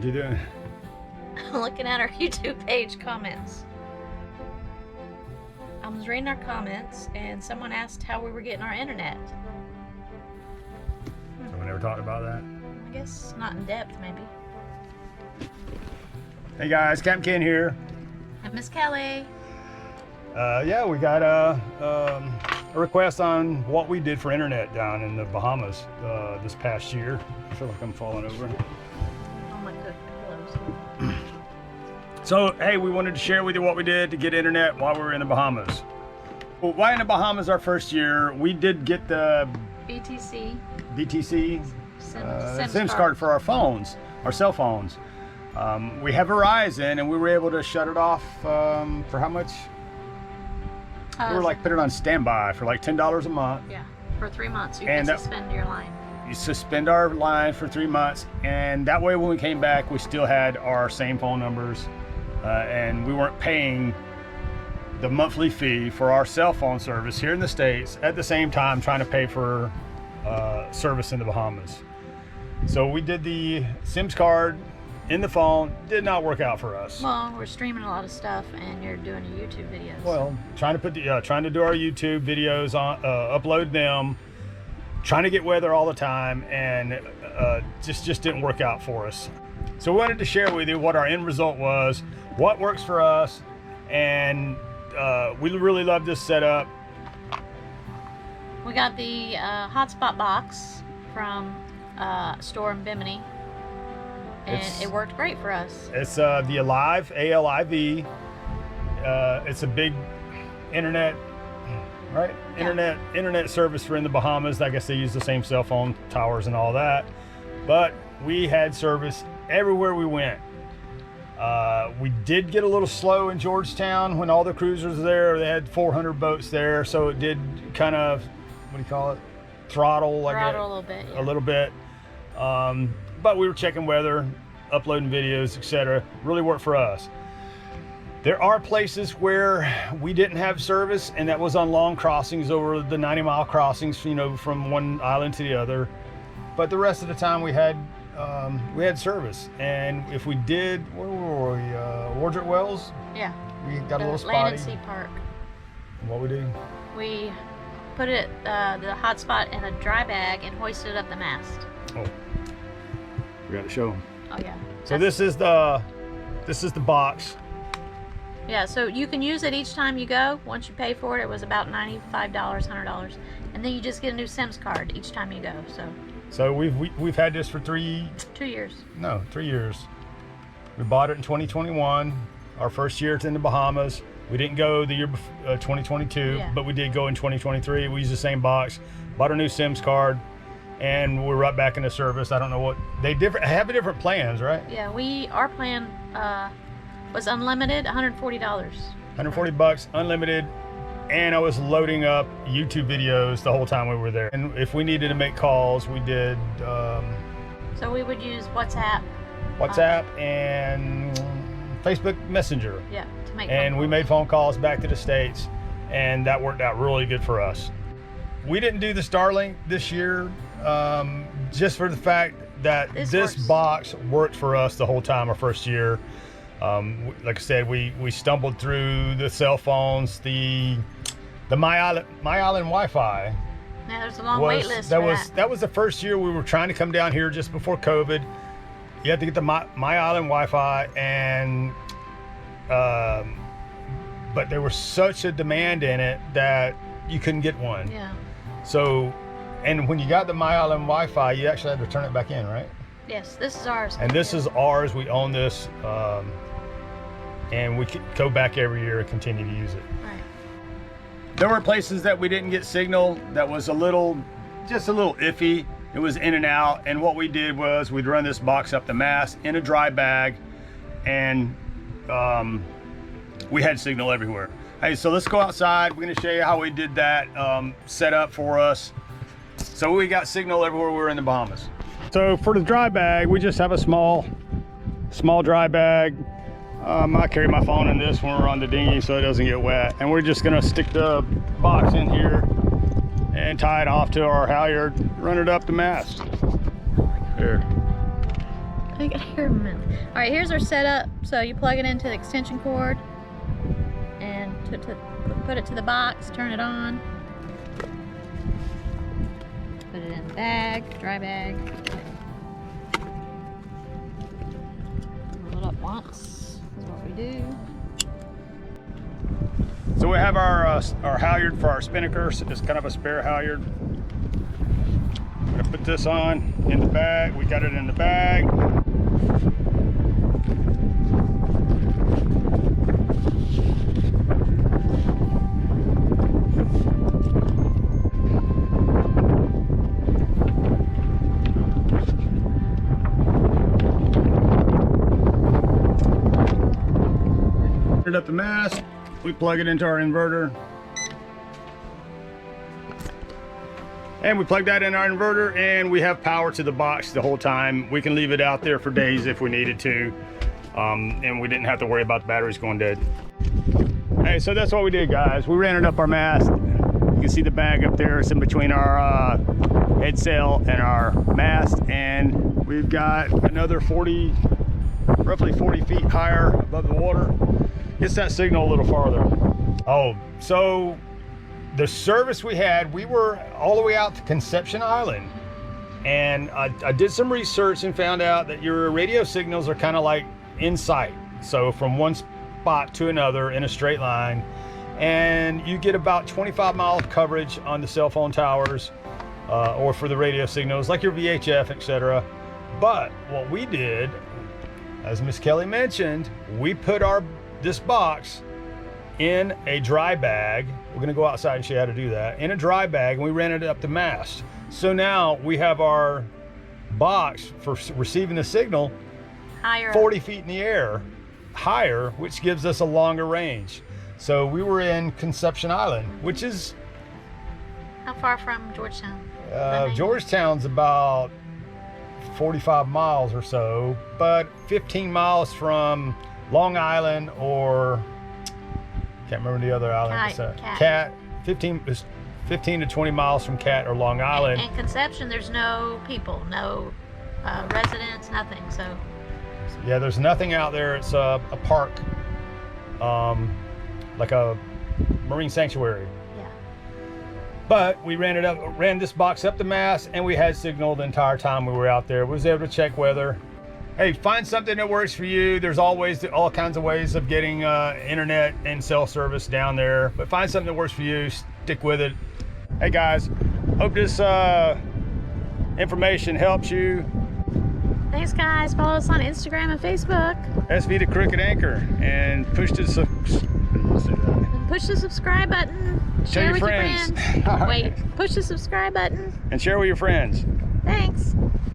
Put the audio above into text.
What are you doing? I'm looking at our YouTube page comments. I was reading our comments and someone asked how we were getting our internet. So we never talked about that? I guess not in depth, maybe. Hey guys, Captain Ken here. And Miss Kelly. Yeah, we got a request on what we did for internet down in the Bahamas this past year. I feel like I'm falling over. Oh my good pillows. So, hey, we wanted to share with you what we did to get internet while we were in the Bahamas. Well, while in the Bahamas our first year, we did get the BTC SIM card for our phones, our cell phones. We have Verizon, and we were able to shut it off for how much? We were like put it on standby for like $10 a month. Yeah, for 3 months you can suspend your line. You suspend our line for 3 months, and that way when we came back, we still had our same phone numbers, and we weren't paying the monthly fee for our cell phone service here in the States at the same time trying to pay for service in the Bahamas. So we did the SIMs card in the phone. Did not work out for us. Well, we're streaming a lot of stuff, and you're doing a YouTube videos. Well, trying to do our YouTube videos on, upload them, trying to get weather all the time, and just didn't work out for us. So we wanted to share with you what our end result was, what works for us, and we really love this setup. We got the hotspot box from a store in Bimini, and it worked great for us. It's the Alive, A-L-I-V. It's a big internet, right? Yeah. Internet service for in the Bahamas. I guess they use the same cell phone towers and all that, but we had service everywhere we went. We did get a little slow in Georgetown when all the cruisers were there. They had 400 boats there, so it did kind of, what do you call it? Throttle a little bit. Yeah. A little bit. But we were checking weather, uploading videos, etc. Really worked for us. There are places where we didn't have service, and that was on long crossings over the 90-mile crossings, you know, from one island to the other. But the rest of the time we had service. And if we did, where were we? Wardrop Wells? Yeah. We got a little spotty. Land at Sea Park. What we do? We put it the hotspot in a dry bag and hoisted it up the mast. Oh, we got to show them. Oh yeah. So this is the box. Yeah, so you can use it each time you go. Once you pay for it, it was about $95, $100, and then you just get a new SIMs card each time you go. So we've had this for 2 years. No, 3 years. We bought it in 2021. Our first year it's in the Bahamas. We didn't go the year before, 2022, but we did go in 2023. We used the same box, bought a new SIMs card, and we're right back into service. I don't know what they have different plans, right? Yeah, our plan was unlimited, $140. 140 bucks, unlimited, and I was loading up YouTube videos the whole time we were there. And if we needed to make calls, we did. So we would use WhatsApp and Facebook Messenger. Yeah, to make. And we made phone calls back to the States, and that worked out really good for us. We didn't do the Starlink this year, just for the fact that this box worked for us the whole time our first year. Like I said, we stumbled through the cell phones, the My Island Wi-Fi. Yeah, there's a long wait list for that. That was the first year we were trying to come down here just before COVID. You had to get the My Island Wi-Fi, and but there was such a demand in it that you couldn't get one. Yeah. So, and when you got the My Island Wi-Fi, you actually had to turn it back in, right? Yes, this is ours. And this is ours. We own this, and we could go back every year and continue to use it. Right. There were places that we didn't get signal that was just a little iffy. It was in and out, and what we did was we'd run this box up the mast in a dry bag, and we had signal everywhere. Hey, so let's go outside. We're gonna show you how we did that set up for us. So we got signal everywhere we were in the Bahamas. So for the dry bag, we just have a small dry bag. I carry my phone in this when we're on the dinghy so it doesn't get wet. And we're just gonna stick the box in here and tie it off to our halyard, run it up the mast. Here. I got hair in my mouth. All right, here's our setup. So you plug it into the extension cord and put it to the box, turn it on. Put it in the bag, dry bag. Roll it up once, that's what we do. So we have our halyard for our spinnaker. So it's kind of a spare halyard. I'm gonna put this on in the bag. We got it in the bag. Put up the mast. We plug it into our inverter. And we plug that in our inverter and we have power to the box the whole time. We can leave it out there for days if we needed to. And we didn't have to worry about the batteries going dead. Hey, so that's what we did, guys. We ran it up our mast. You can see the bag up there. It's in between our head sail and our mast. And we've got another roughly 40 feet higher above the water. Gets that signal a little farther. Oh, so the service we had, we were all the way out to Conception Island. And I did some research and found out that your radio signals are kind of like in sight. So from one spot to another in a straight line. And you get about 25 miles coverage on the cell phone towers or for the radio signals, like your VHF, etc. But what we did, as Miss Kelly mentioned, we put this box in a dry bag. We're gonna go outside and show you how to do that. In a dry bag, and we ran it up the mast. So now we have our box for receiving the signal Higher. 40 feet in the air, higher, which gives us a longer range. So we were in Conception Island, which is... How far from Georgetown? Georgetown's about 45 miles or so, but 15 miles from Long Island, or can't remember the other island. Cat. 15 to 20 miles from Cat or Long Island. And Conception, there's no people, no residents, nothing. So yeah, there's nothing out there. It's a park, like a marine sanctuary. yeah. But we ran this box up the mast, and we had signal the entire time we were out there. We was able to check weather. Hey, find something that works for you. There's always all kinds of ways of getting internet and cell service down there, but find something that works for you, stick with it. Hey guys, hope this information helps you. Thanks, guys. Follow us on Instagram and Facebook. SV the Crooked Anchor, and push the subscribe button. Share with your friends. Wait, push the subscribe button. And share with your friends. Thanks.